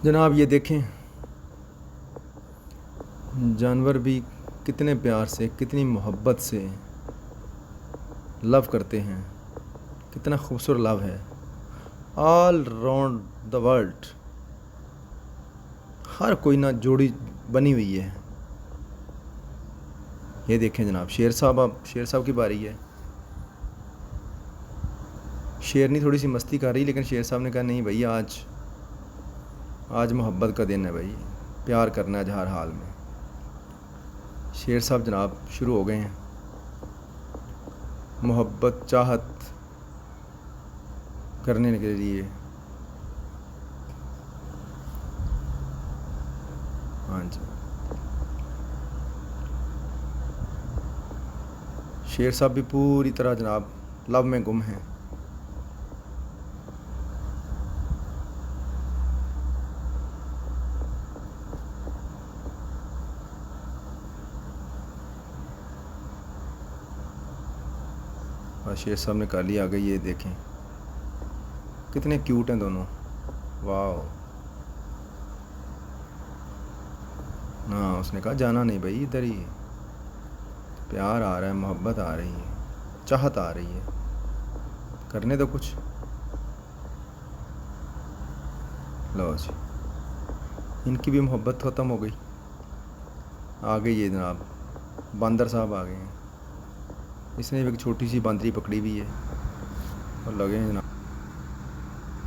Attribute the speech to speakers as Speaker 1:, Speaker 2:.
Speaker 1: جناب یہ دیکھیں جانور بھی کتنے پیار سے کتنی محبت سے لو کرتے ہیں، کتنا خوبصورت لو ہے آل راؤنڈ دا ورلڈ. ہر کوئی نہ جوڑی بنی ہوئی ہے. یہ دیکھیں جناب شیر صاحب، اب شیر صاحب کی باری ہے. شیرنی تھوڑی سی مستی کر رہی، لیکن شیر صاحب نے کہا نہیں بھائی، آج محبت کا دن ہے بھائی، پیار کرنا ہے ہر حال میں. شیر صاحب جناب شروع ہو گئے ہیں محبت چاہت کرنے کے لیے. ہاں جی، شیر صاحب بھی پوری طرح جناب لو میں گم ہیں. اور شیر صاحب نے کالی آ گئی. یہ دیکھیں کتنے کیوٹ ہیں دونوں. واو. ہاں اس نے کہا جانا نہیں بھائی، ادھر ہی پیار آ رہا ہے، محبت آ رہی ہے، چاہت آ رہی ہے، کرنے دو کچھ. لو جی، ان کی بھی محبت ختم ہو گئی. آ گئی ہے جناب، باندر صاحب آ گئے ہیں. اس نے ایک چھوٹی سی باندری پکڑی ہوئی ہے اور لگے ہیں جناب